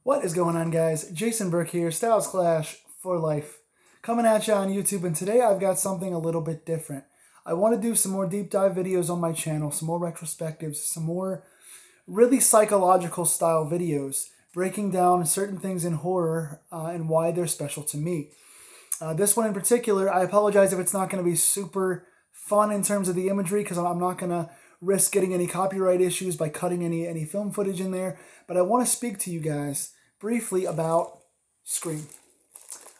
What is going on, guys? Jason Burke here, Styles Clash for life. Coming at you on YouTube, and today I've got something a little bit different. I want to do some more deep dive videos on my channel, some more retrospectives, some more really psychological style videos, breaking down certain things in horror and why they're special to me. This one in particular, I apologize if it's not going to be super fun in terms of the imagery, because I'm not going to risk getting any copyright issues by cutting any film footage in there, but I want to speak to you guys briefly about Scream.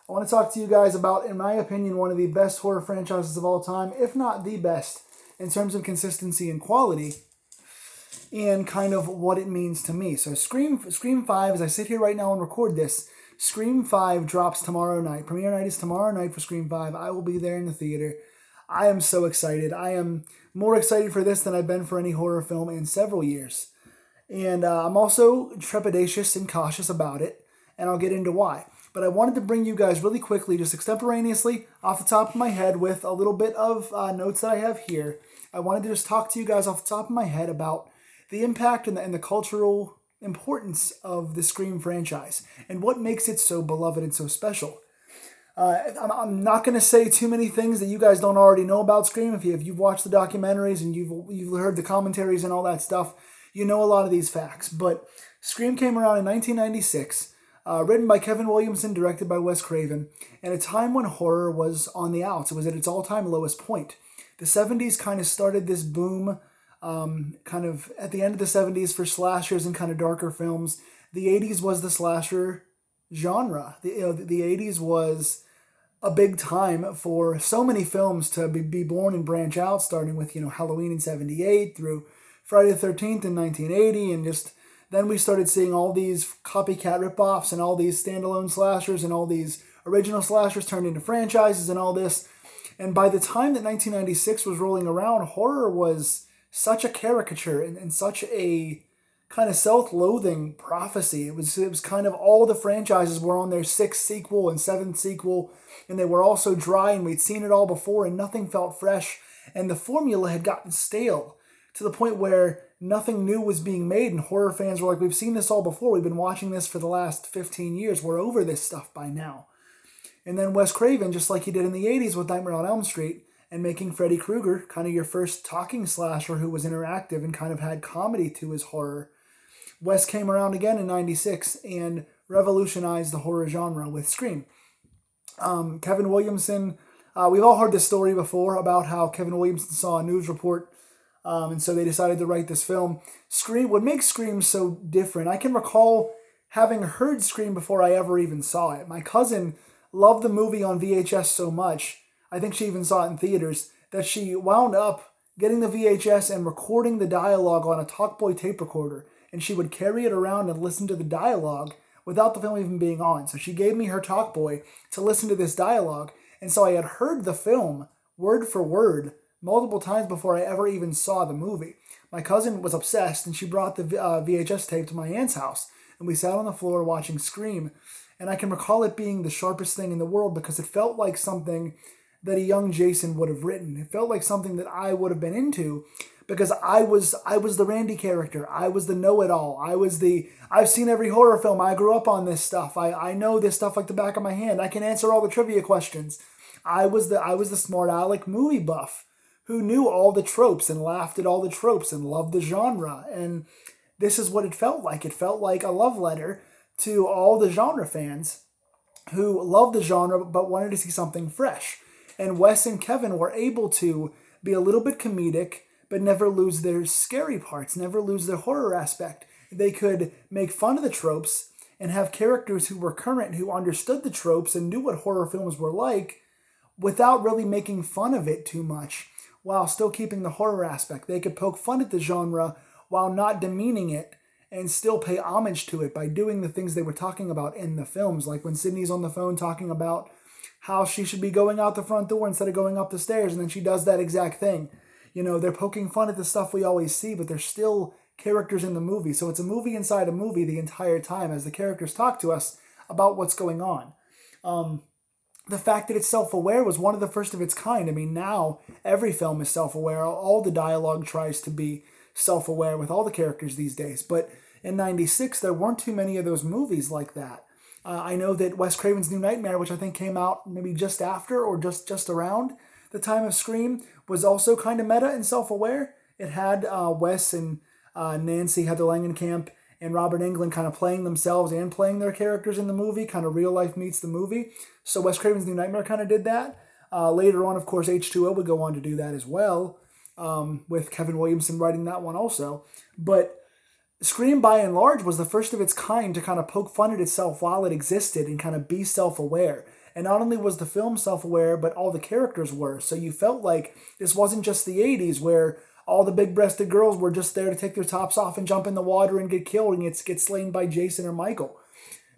I want to talk to you guys about, in my opinion, one of the best horror franchises of all time, if not the best, in terms of consistency and quality, and kind of what it means to me. So Scream 5, as I sit here right now and record this, Scream 5 drops tomorrow night. Premiere night is tomorrow night for Scream 5. I will be there in the theater. I am so excited. I am more excited for this than I've been for any horror film in several years. And I'm also trepidatious and cautious about it, and I'll get into why. But I wanted to bring you guys really quickly, just extemporaneously, off the top of my head with a little bit of notes that I have here. I wanted to just talk to you guys off the top of my head about the impact and the cultural importance of the Scream franchise and what makes it so beloved and so special. I'm not going to say too many things that you guys don't already know about Scream. If you've watched the documentaries and you've heard the commentaries and all that stuff, you know a lot of these facts. But Scream came around in 1996, written by Kevin Williamson, directed by Wes Craven, at a time when horror was on the outs. It was at its all-time lowest point. The 70s kind of started this boom, kind of at the end of the 70s for slashers and kind of darker films. The 80s was the slasher genre. The 80s was a big time for so many films to be born and branch out, starting with Halloween in 78 through Friday the 13th in 1980, and just then we started seeing all these copycat ripoffs and all these standalone slashers and all these original slashers turned into franchises and all this. And by the time that 1996 was rolling around, horror was such a caricature and such a kind of self-loathing prophecy. It was kind of all the franchises were on their 6th sequel and 7th sequel, and they were all so dry, and we'd seen it all before, and nothing felt fresh, and the formula had gotten stale to the point where nothing new was being made, and horror fans were like, we've seen this all before, we've been watching this for the last 15 years, we're over this stuff by now. And then Wes Craven, just like he did in the 80s with Nightmare on Elm Street, and making Freddy Krueger kind of your first talking slasher who was interactive and kind of had comedy to his horror, Wes came around again in 96 and revolutionized the horror genre with Scream. Kevin Williamson, we've all heard this story before about how Kevin Williamson saw a news report, and so they decided to write this film. Scream, what makes Scream so different, I can recall having heard Scream before I ever even saw it. My cousin loved the movie on VHS so much, I think she even saw it in theaters, that she wound up getting the VHS and recording the dialogue on a Talkboy tape recorder, and she would carry it around and listen to the dialogue without the film even being on. So she gave me her Talkboy to listen to this dialogue, and so I had heard the film word for word multiple times before I ever even saw the movie. My cousin was obsessed, and she brought the VHS tape to my aunt's house, and we sat on the floor watching Scream, and I can recall it being the sharpest thing in the world because it felt like something that a young Jason would have written. It felt like something that I would have been into, because I was the Randy character. I was the know-it-all. I've seen every horror film. I grew up on this stuff. I know this stuff like the back of my hand. I can answer all the trivia questions. I was the smart aleck movie buff who knew all the tropes and laughed at all the tropes and loved the genre. And this is what it felt like. It felt like a love letter to all the genre fans who loved the genre but wanted to see something fresh. And Wes and Kevin were able to be a little bit comedic, but never lose their scary parts, never lose their horror aspect. They could make fun of the tropes and have characters who were current, who understood the tropes and knew what horror films were like, without really making fun of it too much, while still keeping the horror aspect. They could poke fun at the genre while not demeaning it and still pay homage to it by doing the things they were talking about in the films, like when Sydney's on the phone talking about how she should be going out the front door instead of going up the stairs, and then she does that exact thing. They're poking fun at the stuff we always see, but they're still characters in the movie. So it's a movie inside a movie the entire time as the characters talk to us about what's going on. The fact that it's self-aware was one of the first of its kind. I mean, now every film is self-aware. All the dialogue tries to be self-aware with all the characters these days. But in 96, there weren't too many of those movies like that. I know that Wes Craven's New Nightmare, which I think came out maybe just after or just around the time of Scream, was also kind of meta and self-aware. It had Wes and Nancy Heather Langenkamp and Robert Englund kind of playing themselves and playing their characters in the movie, kind of real life meets the movie. So Wes Craven's New Nightmare kind of did that. Later on, of course, H2O would go on to do that as well, with Kevin Williamson writing that one also. But Scream, by and large, was the first of its kind to kind of poke fun at itself while it existed and kind of be self-aware. And not only was the film self-aware, but all the characters were. So you felt like this wasn't just the 80s where all the big-breasted girls were just there to take their tops off and jump in the water and get killed and get slain by Jason or Michael.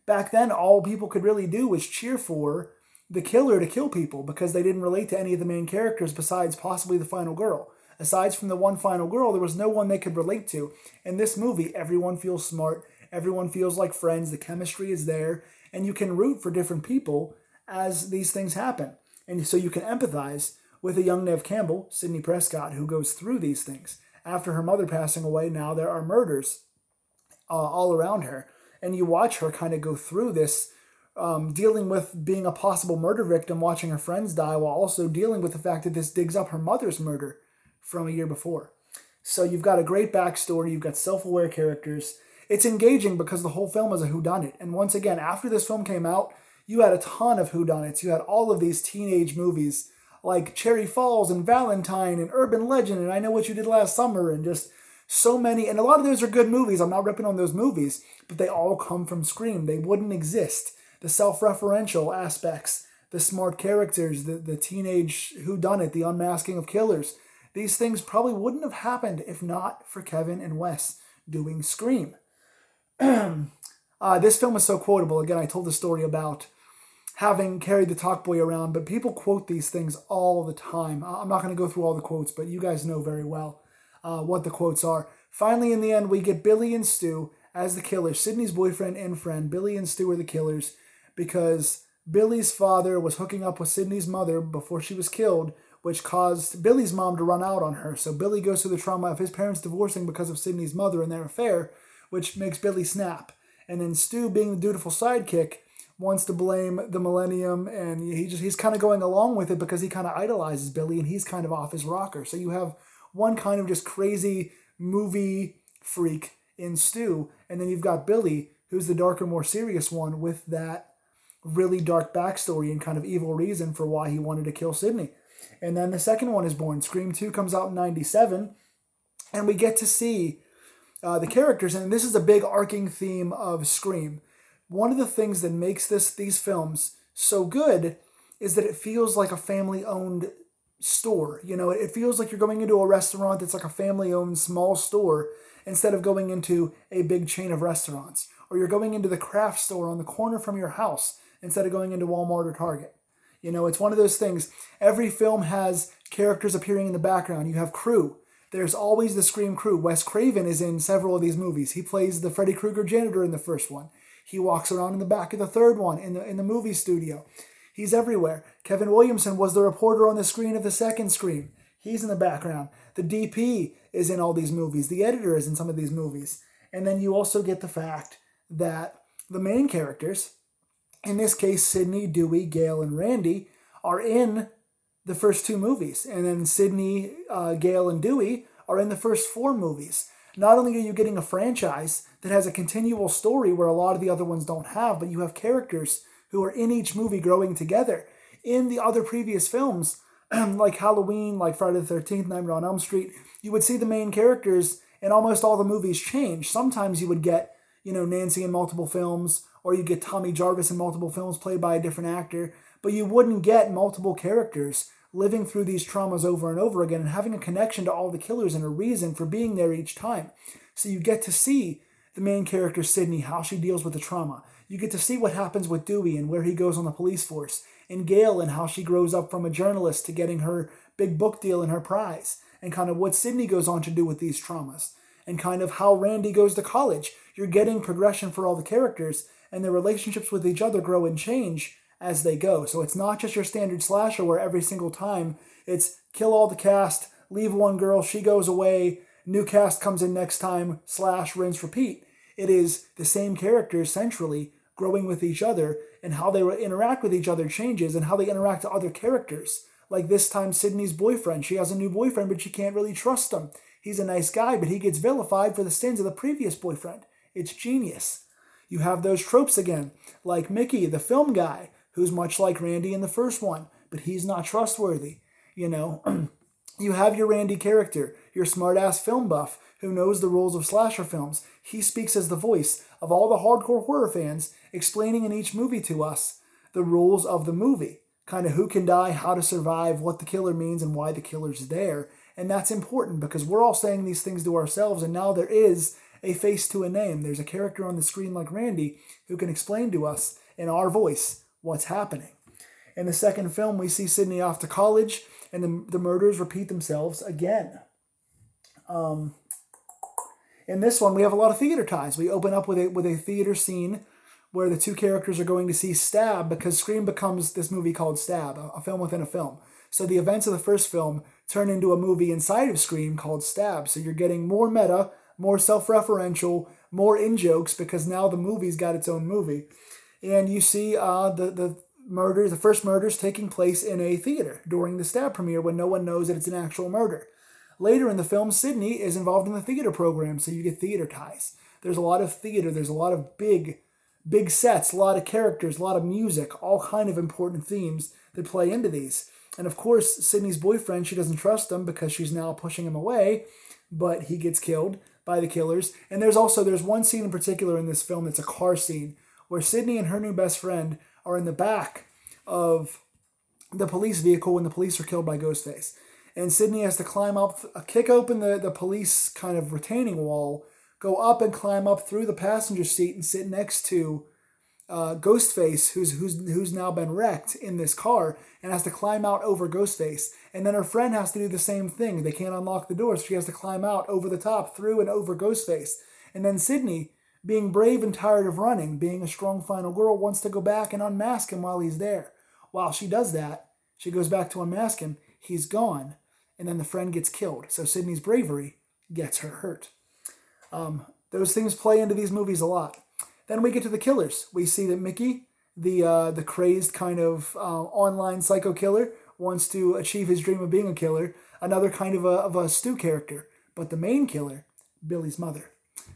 Back then, all people could really do was cheer for the killer to kill people because they didn't relate to any of the main characters besides possibly the final girl. Aside from the one final girl, there was no one they could relate to. In this movie, everyone feels smart, everyone feels like friends, the chemistry is there, and you can root for different people as these things happen. And so you can empathize with a young Neve Campbell, Sidney Prescott, who goes through these things. After her mother passing away, now there are murders all around her. And you watch her kind of go through this, dealing with being a possible murder victim, watching her friends die, while also dealing with the fact that this digs up her mother's murder from a year before. So you've got a great backstory, you've got self-aware characters. It's engaging because the whole film is a whodunit. And once again, after this film came out, you had a ton of whodunits. You had all of these teenage movies like Cherry Falls and Valentine and Urban Legend and I Know What You Did Last Summer and just so many. And a lot of those are good movies. I'm not ripping on those movies, but they all come from Scream. They wouldn't exist. The self-referential aspects, the smart characters, the teenage whodunit, the unmasking of killers. These things probably wouldn't have happened if not for Kevin and Wes doing Scream. This film is so quotable. Again, I told the story about having carried the talk boy around, but people quote these things all the time. I'm not going to go through all the quotes, but you guys know very well what the quotes are. Finally, in the end, we get Billy and Stu as the killers. Sidney's boyfriend and friend. Billy and Stu are the killers because Billy's father was hooking up with Sidney's mother before she was killed, which caused Billy's mom to run out on her. So Billy goes through the trauma of his parents divorcing because of Sidney's mother and their affair, which makes Billy snap. And then Stu, being the dutiful sidekick, wants to blame the millennium, and he's kind of going along with it because he kind of idolizes Billy, and he's kind of off his rocker. So you have one kind of just crazy movie freak in Stu, and then you've got Billy, who's the darker, more serious one with that really dark backstory and kind of evil reason for why he wanted to kill Sidney. And then the second one is born. Scream 2 comes out in 97, and we get to see the characters, and this is a big arcing theme of Scream. One of the things that makes these films so good is that it feels like a family-owned store. You know, it feels like you're going into a restaurant that's like a family-owned small store instead of going into a big chain of restaurants. Or you're going into the craft store on the corner from your house instead of going into Walmart or Target. You know, it's one of those things. Every film has characters appearing in the background. You have crew. There's always the Scream crew. Wes Craven is in several of these movies. He plays the Freddy Krueger janitor in the first one. He walks around in the back of the third one in the movie studio. He's everywhere. Kevin Williamson was the reporter on the screen of the second Scream. He's in the background. The DP is in all these movies. The editor is in some of these movies. And then you also get the fact that the main characters, in this case Sidney, Dewey, Gale, and Randy, are in the first two movies. And then Sidney, Gale, and Dewey are in the first four movies. Not only are you getting a franchise that has a continual story where a lot of the other ones don't have, but you have characters who are in each movie growing together. In the other previous films, like Halloween, like Friday the 13th, Nightmare on Elm Street, you would see the main characters in almost all the movies change. Sometimes you would get, Nancy in multiple films, or you get Tommy Jarvis in multiple films played by a different actor, but you wouldn't get multiple characters living through these traumas over and over again and having a connection to all the killers and a reason for being there each time. So you get to see the main character, Sidney, how she deals with the trauma. You get to see what happens with Dewey and where he goes on the police force. And Gale and how she grows up from a journalist to getting her big book deal and her prize. And kind of what Sidney goes on to do with these traumas. And kind of how Randy goes to college. You're getting progression for all the characters. And their relationships with each other grow and change as they go. So it's not just your standard slasher where every single time it's kill all the cast, leave one girl, she goes away, new cast comes in next time, slash, rinse, repeat. It is the same characters centrally growing with each other, and how they interact with each other changes, and how they interact to other characters. Like this time, Sydney's boyfriend. She has a new boyfriend, but she can't really trust him. He's a nice guy, but he gets vilified for the sins of the previous boyfriend. It's genius. You have those tropes again, like Mickey, the film guy, who's much like Randy in the first one, but he's not trustworthy. You know, you have your Randy character, your smart-ass film buff, who knows the rules of slasher films. He speaks as the voice of all the hardcore horror fans, explaining in each movie to us the rules of the movie. Kind of who can die, how to survive, what the killer means, and why the killer's there. And that's important because we're all saying these things to ourselves, and now there is a face to a name. There's a character on the screen like Randy who can explain to us in our voice what's happening. In the second film, we see Sydney off to college, and the murders repeat themselves again. In this one, we have a lot of theater ties. We open up with a theater scene where the two characters are going to see Stab, because Scream becomes this movie called Stab, a film within a film. So the events of the first film turn into a movie inside of Scream called Stab. So you're getting more meta, more self-referential, more in-jokes, because now the movie's got its own movie. And you see the first murders taking place in a theater during the Stab premiere when no one knows that it's an actual murder. Later in the film, Sydney is involved in the theater program, so you get theater ties. There's a lot of theater, there's a lot of big sets, a lot of characters, a lot of music, all kind of important themes that play into these. And of course, Sydney's boyfriend, she doesn't trust him because she's now pushing him away, but he gets killed by the killers. And there's one scene in particular in this film that's a car scene where Sydney and her new best friend are in the back of the police vehicle when the police are killed by Ghostface. And Sydney has to climb up, kick open the police kind of retaining wall, go up and climb up through the passenger seat and sit next to Ghostface, who's now been wrecked in this car, and has to climb out over Ghostface. And then her friend has to do the same thing. They can't unlock the door, so she has to climb out over the top, through and over Ghostface. And then Sydney, being brave and tired of running, being a strong final girl, wants to go back and unmask him while he's there. While she does that, she goes back to unmask him. He's gone. And then the friend gets killed. So Sydney's bravery gets her hurt. Those things play into these movies a lot. Then we get to the killers. We see that Mickey, the crazed kind of online psycho killer, wants to achieve his dream of being a killer. Another kind of a Stu character. But the main killer, Billy's mother,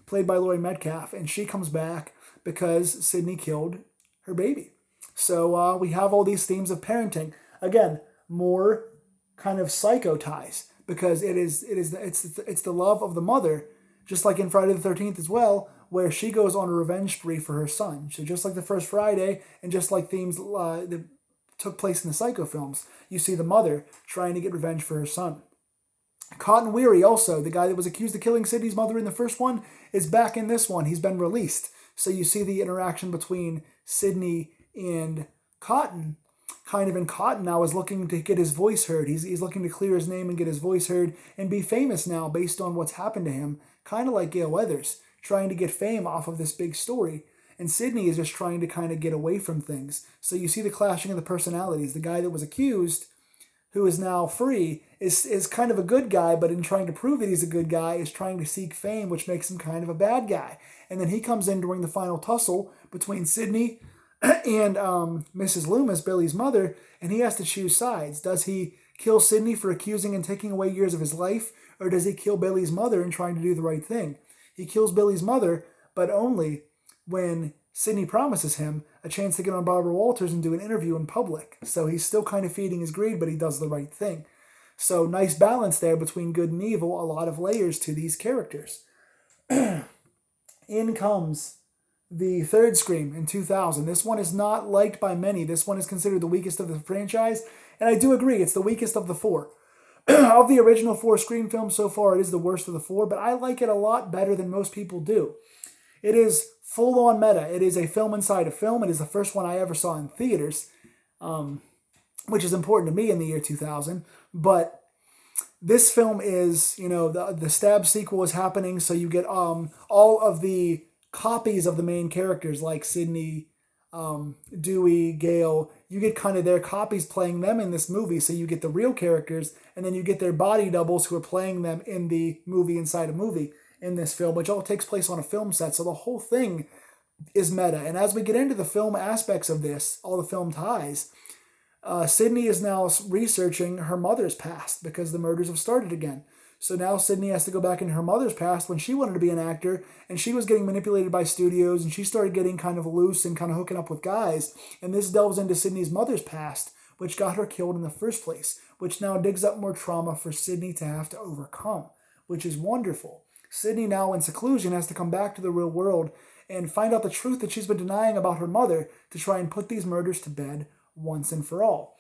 played by Laurie Metcalf. And she comes back because Sydney killed her baby. So we have all these themes of parenting. Again, more kind of psycho ties, because it's the love of the mother, just like in Friday the 13th as well, where she goes on a revenge spree for her son. So just like the first Friday, and just like themes that took place in the Psycho films, you see the mother trying to get revenge for her son. Cotton Weary, also, the guy that was accused of killing Sydney's mother in the first one, is back in this one. He's been released. So you see the interaction between Sydney and Cotton. Kind of in Cotton now is looking to get his voice heard. He's looking to clear his name and get his voice heard and be famous now based on what's happened to him. Kind of like Gale Weathers, trying to get fame off of this big story. And Sydney is just trying to kind of get away from things. So you see the clashing of the personalities. The guy that was accused, who is now free, is kind of a good guy, but in trying to prove that he's a good guy, is trying to seek fame, which makes him kind of a bad guy. And then he comes in during the final tussle between Sydney and Mrs. Loomis, Billy's mother, and he has to choose sides. Does he kill Sydney for accusing and taking away years of his life, or does he kill Billy's mother and trying to do the right thing? He kills Billy's mother, but only when Sydney promises him a chance to get on Barbara Walters and do an interview in public. So he's still kind of feeding his greed, but he does the right thing. So nice balance there between good and evil, a lot of layers to these characters. In comes the third Scream in 2000. This one is not liked by many. This one is considered the weakest of the franchise, and I do agree, it's the weakest of the four. Of the original four Scream films so far, it is the worst of the four, but I like it a lot better than most people do. It is full-on meta. It is a film inside a film. It is the first one I ever saw in theaters, which is important to me in the year 2000. But this film is, the Stab sequel is happening, so you get all of the copies of the main characters like Sydney, Dewey, Gale. You get kind of their copies playing them in this movie, so you get the real characters, and then you get their body doubles who are playing them in the movie inside a movie. in this film, which all takes place on a film set. So the whole thing is meta. And as we get into the film aspects of this, all the film ties, Sydney is now researching her mother's past because the murders have started again. So now Sydney has to go back into her mother's past when she wanted to be an actor, and she was getting manipulated by studios, and she started getting kind of loose and kind of hooking up with guys. And this delves into Sydney's mother's past, which got her killed in the first place, which now digs up more trauma for Sydney to have to overcome, which is wonderful. Sydney now in seclusion has to come back to the real world and find out the truth that she's been denying about her mother to try and put these murders to bed once and for all.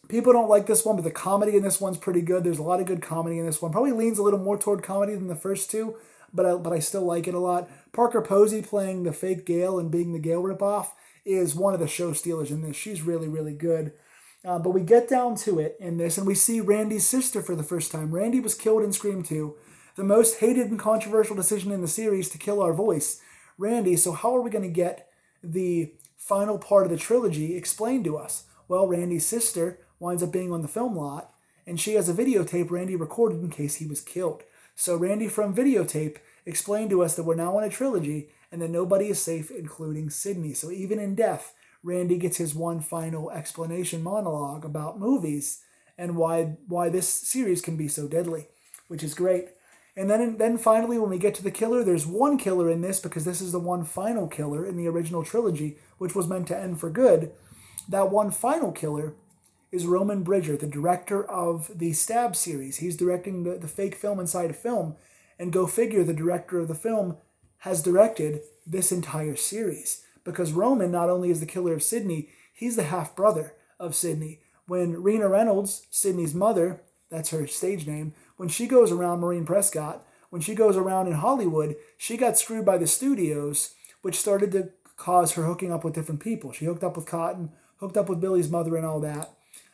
People don't like this one, but the comedy in this one's pretty good. There's a lot of good comedy in this one. Probably leans a little more toward comedy than the first two, but I still like it a lot. Parker Posey playing the fake Gale and being the Gale ripoff is one of the show stealers in this. She's really, really good. But we get down to it in this, and we see Randy's sister for the first time. Randy was killed in Scream 2, the most hated and controversial decision in the series to kill our voice, Randy. So how are we going to get the final part of the trilogy explained to us? Well, Randy's sister winds up being on the film lot, and she has a videotape Randy recorded in case he was killed. So Randy from videotape explained to us that we're now on a trilogy and that nobody is safe, including Sydney. So even in death, Randy gets his one final explanation monologue about movies and why this series can be so deadly, which is great. And then finally, when we get to the killer, there's one killer in this because this is the one final killer in the original trilogy, which was meant to end for good. That one final killer is Roman Bridger, the director of the Stab series. He's directing the fake film inside a film. And go figure, the director of the film has directed this entire series. Because Roman not only is the killer of Sydney, he's the half-brother of Sydney. When Rena Reynolds, Sydney's mother, that's her stage name, when she goes around, Maureen Prescott, when she goes around in Hollywood, she got screwed by the studios, which started to cause her hooking up with different people. She hooked up with Cotton, hooked up with Billy's mother and all that.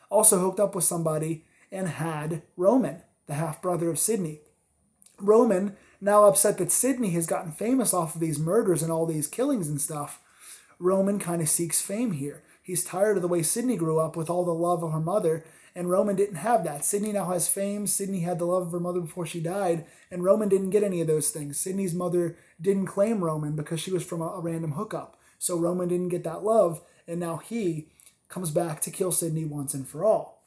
Also hooked up with somebody and had Roman, the half-brother of Sydney. Roman, now upset that Sydney has gotten famous off of these murders and all these killings and stuff, Roman kind of seeks fame here. He's tired of the way Sydney grew up with all the love of her mother, and Roman didn't have that. Sydney now has fame. Sydney had the love of her mother before she died, and Roman didn't get any of those things. Sydney's mother didn't claim Roman because she was from a random hookup. So Roman didn't get that love, and now he comes back to kill Sydney once and for all.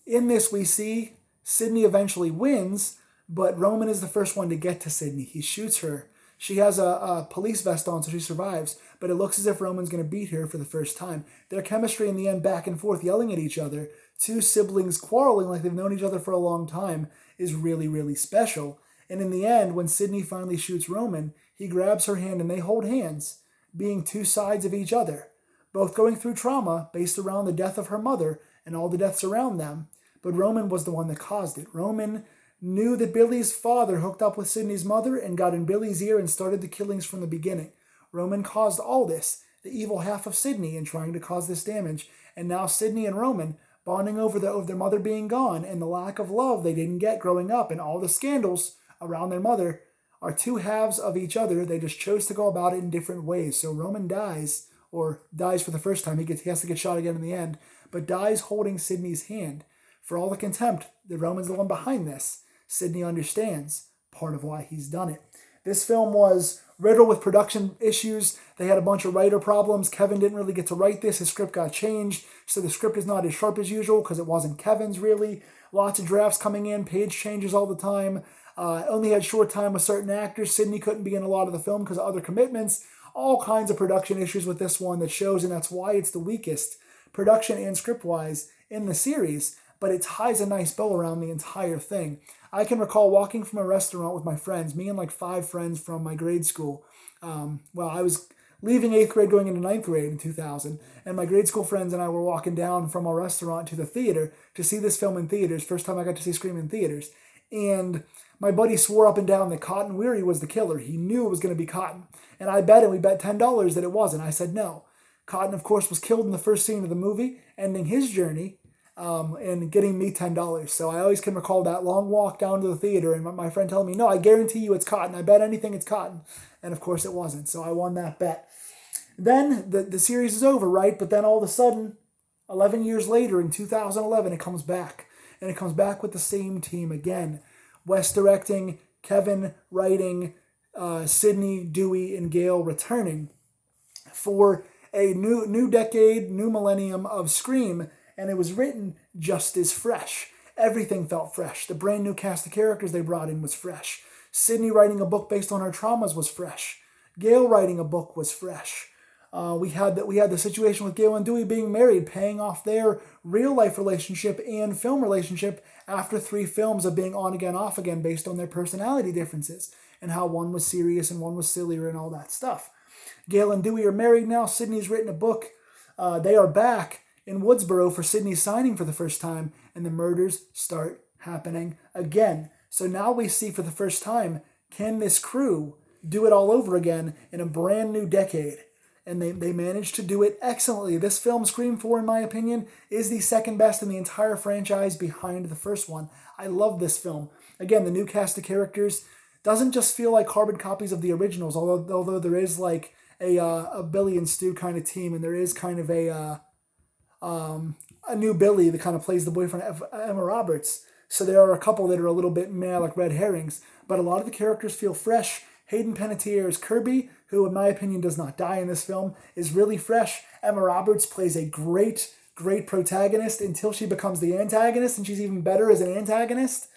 In this, we see Sydney eventually wins, but Roman is the first one to get to Sydney. He shoots her. She has a police vest on, so she survives, but it looks as if Roman's going to beat her for the first time. Their chemistry in the end, back and forth, yelling at each other, two siblings quarreling like they've known each other for a long time, is really, really special. And in the end, when Sydney finally shoots Roman, he grabs her hand and they hold hands, being two sides of each other, both going through trauma based around the death of her mother and all the deaths around them. But Roman was the one that caused it. Roman knew that Billy's father hooked up with Sydney's mother and got in Billy's ear and started the killings from the beginning. Roman caused all this, the evil half of Sydney, in trying to cause this damage. And now Sydney and Roman, bonding over their mother being gone and the lack of love they didn't get growing up and all the scandals around their mother, are two halves of each other. They just chose to go about it in different ways. So Roman dies, or dies for the first time. He has to get shot again in the end, but dies holding Sydney's hand. For all the contempt that Roman's the one behind this, Sydney understands part of why he's done it. This film was riddled with production issues. They had a bunch of writer problems. Kevin didn't really get to write this. His script got changed, so the script is not as sharp as usual because it wasn't Kevin's really. Lots of drafts coming in, page changes all the time. Only had short time with certain actors. Sydney couldn't be in a lot of the film because of other commitments. All kinds of production issues with this one that shows, and that's why it's the weakest, production and script-wise, in the series, but it ties a nice bow around the entire thing. I can recall walking from a restaurant with my friends, me and like 5 friends from my grade school. I was leaving 8th grade going into 9th grade in 2000, and my grade school friends and I were walking down from our restaurant to the theater to see this film in theaters. First time I got to see Scream in theaters. And my buddy swore up and down that Cotton Weary was the killer. He knew it was going to be Cotton. And I bet him, we bet $10 that it wasn't. I said no. Cotton, of course, was killed in the first scene of the movie, ending his journey and getting me $10. So I always can recall that long walk down to the theater and my friend telling me, no, I guarantee you it's Cotton. I bet anything it's Cotton. And of course it wasn't. So I won that bet. Then the series is over, right? But then all of a sudden, 11 years later in 2011, it comes back. And it comes back with the same team again. Wes directing, Kevin writing, Sydney, Dewey, and Gale returning for a new decade, new millennium of Scream, and it was written just as fresh. Everything felt fresh. The brand new cast of characters they brought in was fresh. Sydney writing a book based on her traumas was fresh. Gale writing a book was fresh. We had the situation with Gale and Dewey being married, paying off their real life relationship and film relationship after 3 films of being on again, off again, based on their personality differences and how one was serious and one was sillier and all that stuff. Gale and Dewey are married now. Sydney's written a book. They are back in Woodsboro for Sydney's signing for the first time, and the murders start happening again. So now we see for the first time, can this crew do it all over again in a brand new decade? And they managed to do it excellently. This film, Scream 4, in my opinion, is the second best in the entire franchise behind the first one. I love this film. Again, the new cast of characters doesn't just feel like carbon copies of the originals, although there is like a Billy and Stu kind of team, and there is kind of a new Billy that kind of plays the boyfriend of Emma Roberts. So there are a couple that are a little bit meh, like red herrings, but a lot of the characters feel fresh. Hayden Panettiere's Kirby, who in my opinion does not die in this film, is really fresh. Emma Roberts plays a great protagonist until she becomes the antagonist, and she's even better as an antagonist.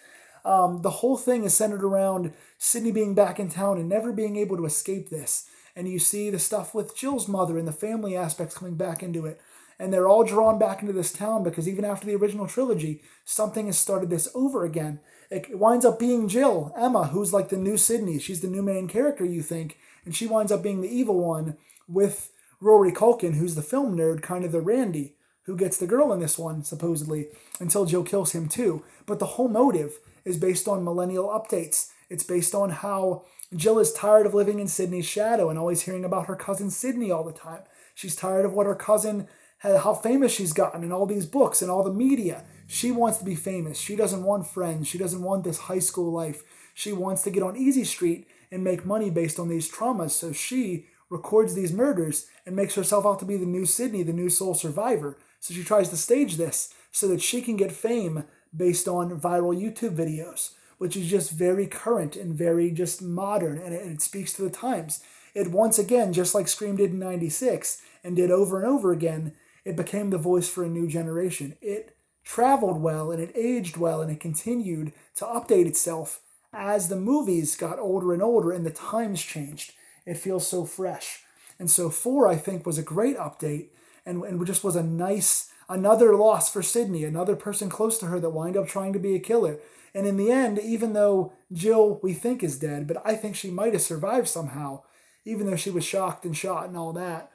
The whole thing is centered around Sydney being back in town and never being able to escape this. And you see the stuff with Jill's mother and the family aspects coming back into it. And they're all drawn back into this town because even after the original trilogy, something has started this over again. It winds up being Jill, Emma, who's like the new Sydney. She's the new main character, you think. And she winds up being the evil one with Rory Culkin, who's the film nerd, kind of the Randy, who gets the girl in this one, supposedly, until Jill kills him too. But the whole motive is based on millennial updates. It's based on how Jill is tired of living in Sydney's shadow and always hearing about her cousin Sydney all the time. She's tired of what her cousin how famous she's gotten in all these books and all the media. She wants to be famous. She doesn't want friends. She doesn't want this high school life. She wants to get on Easy Street and make money based on these traumas. So she records these murders and makes herself out to be the new Sydney, the new sole survivor. So she tries to stage this so that she can get fame based on viral YouTube videos, which is just very current and very just modern, and it speaks to the times. It once again, just like Scream did in 96 and did over and over again, it became the voice for a new generation. It traveled well and it aged well and it continued to update itself as the movies got older and older and the times changed. It feels so fresh. And so 4, I think, was a great update and just was a nice, another loss for Sydney, another person close to her that wind up trying to be a killer. And in the end, even though Jill, we think, is dead, but I think she might have survived somehow, even though she was shocked and shot and all that.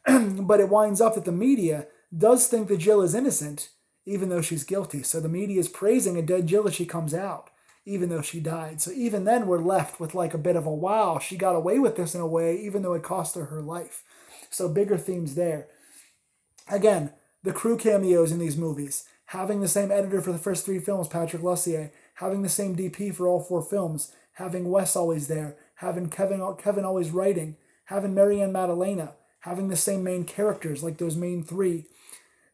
But it winds up that the media does think that Jill is innocent, even though she's guilty. So the media is praising a dead Jill as she comes out, even though she died. So even then we're left with like a bit of a wow, she got away with this in a way, even though it cost her life. So bigger themes there. Again, the crew cameos in these movies, having the same editor for the first 3 films, Patrick Lussier, having the same DP for all 4 films, having Wes always there, having Kevin always writing, having Marianne Madalena, having the same main characters like those main 3,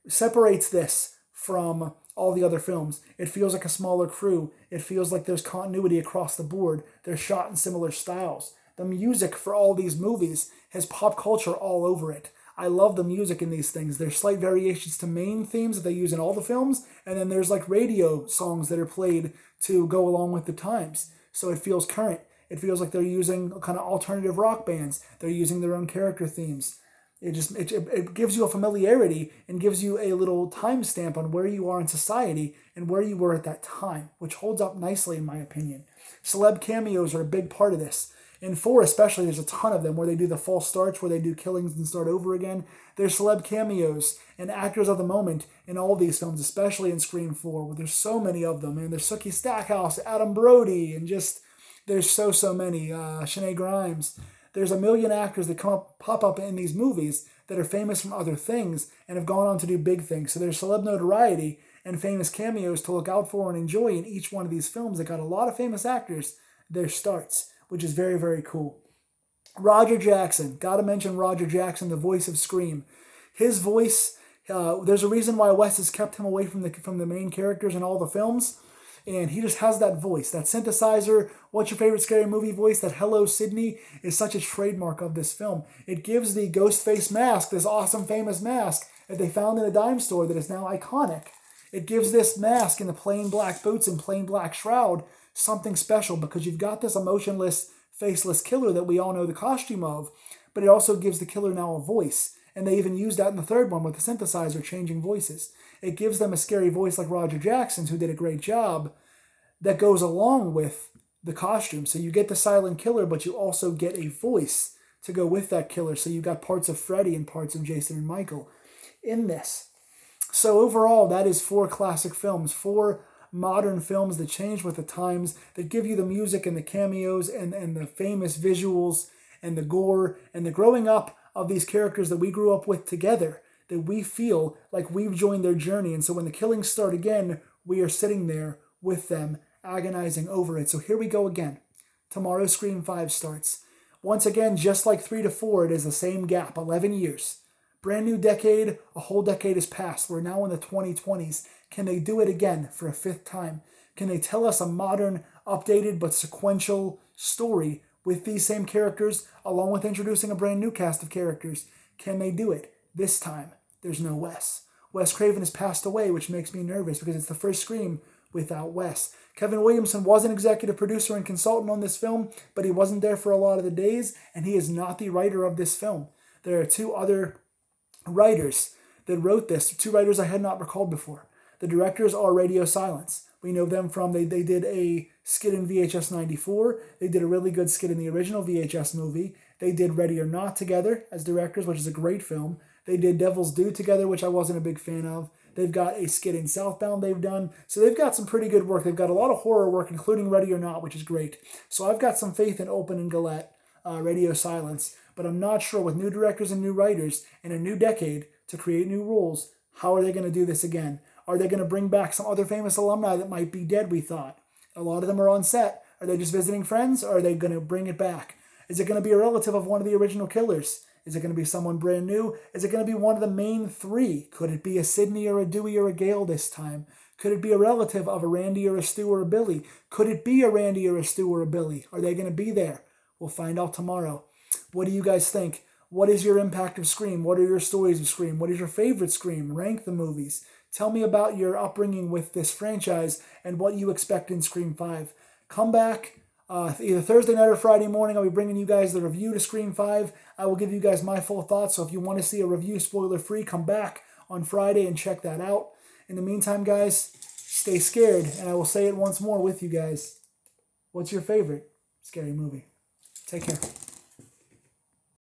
separates this from all the other films. It feels like a smaller crew. It feels like there's continuity across the board. They're shot in similar styles. The music for all these movies has pop culture all over it. I love the music in these things. There's slight variations to main themes that they use in all the films, and then there's like radio songs that are played to go along with the times. So it feels current. It feels like they're using kind of alternative rock bands. They're using their own character themes. It gives you a familiarity and gives you a little timestamp on where you are in society and where you were at that time, which holds up nicely in my opinion. Celeb cameos are a big part of this. In 4 especially, there's a ton of them where they do the false starts, where they do killings and start over again. There's celeb cameos and actors of the moment in all these films, especially in Scream 4, where there's so many of them. And there's Sookie Stackhouse, Adam Brody, and just there's so many. Shanae Grimes. There's a million actors that pop up in these movies that are famous from other things and have gone on to do big things. So there's celeb notoriety and famous cameos to look out for and enjoy in each one of these films that got a lot of famous actors their starts, which is very, very cool. Roger Jackson. Got to mention Roger Jackson, the voice of Scream. His voice, there's a reason why Wes has kept him away from the main characters in all the films. And he just has that voice, that synthesizer, what's your favorite scary movie voice, that hello Sydney is such a trademark of this film. It gives the ghost face mask, this awesome famous mask that they found in a dime store that is now iconic. It gives this mask in the plain black boots and plain black shroud something special because you've got this emotionless, faceless killer that we all know the costume of, but it also gives the killer now a voice. And they even use that in the third one with the synthesizer changing voices. It gives them a scary voice like Roger Jackson's, who did a great job, that goes along with the costume. So you get the silent killer, but you also get a voice to go with that killer. So you got parts of Freddy and parts of Jason and Michael in this. So overall, that is 4 classic films, 4 modern films that change with the times, that give you the music and the cameos and the famous visuals and the gore and the growing up of these characters that we grew up with together, that we feel like we've joined their journey. And so when the killings start again, we are sitting there with them, agonizing over it. So here we go again. Tomorrow Scream 5 starts. Once again, just like 3 to 4, it is the same gap, 11 years. Brand new decade, a whole decade has passed. We're now in the 2020s. Can they do it again for a 5th time? Can they tell us a modern, updated, but sequential story with these same characters, along with introducing a brand new cast of characters? Can they do it? This time, there's no Wes. Wes Craven has passed away, which makes me nervous because it's the first Scream without Wes. Kevin Williamson was an executive producer and consultant on this film, but he wasn't there for a lot of the days, and he is not the writer of this film. There are 2 other writers that wrote this, 2 writers I had not recalled before. The directors are Radio Silence. We know them from, they did a skit in VHS 94. They did a really good skit in the original VHS movie. They did Ready or Not together as directors, which is a great film. They did Devil's Due together, which I wasn't a big fan of. They've got a skit in Southbound they've done. So they've got some pretty good work. They've got a lot of horror work, including Ready or Not, which is great. So I've got some faith in Open and Gillette, Radio Silence. But I'm not sure, with new directors and new writers and a new decade to create new rules, how are they going to do this again? Are they going to bring back some other famous alumni that might be dead, we thought? A lot of them are on set. Are they just visiting friends, or are they going to bring it back? Is it going to be a relative of one of the original killers? Is it going to be someone brand new? Is it going to be one of the main 3? Could it be a Sidney or a Dewey or a Gale this time? Could it be a relative of a Randy or a Stu or a Billy? Could it be a Randy or a Stu or a Billy? Are they going to be there? We'll find out tomorrow. What do you guys think? What is your impact of Scream? What are your stories of Scream? What is your favorite Scream? Rank the movies. Tell me about your upbringing with this franchise and what you expect in Scream 5. Come back either Thursday night or Friday morning. I'll be bringing you guys the review to Scream 5. I will give you guys my full thoughts. So if you want to see a review spoiler-free, come back on Friday and check that out. In the meantime, guys, stay scared. And I will say it once more with you guys. What's your favorite scary movie? Take care.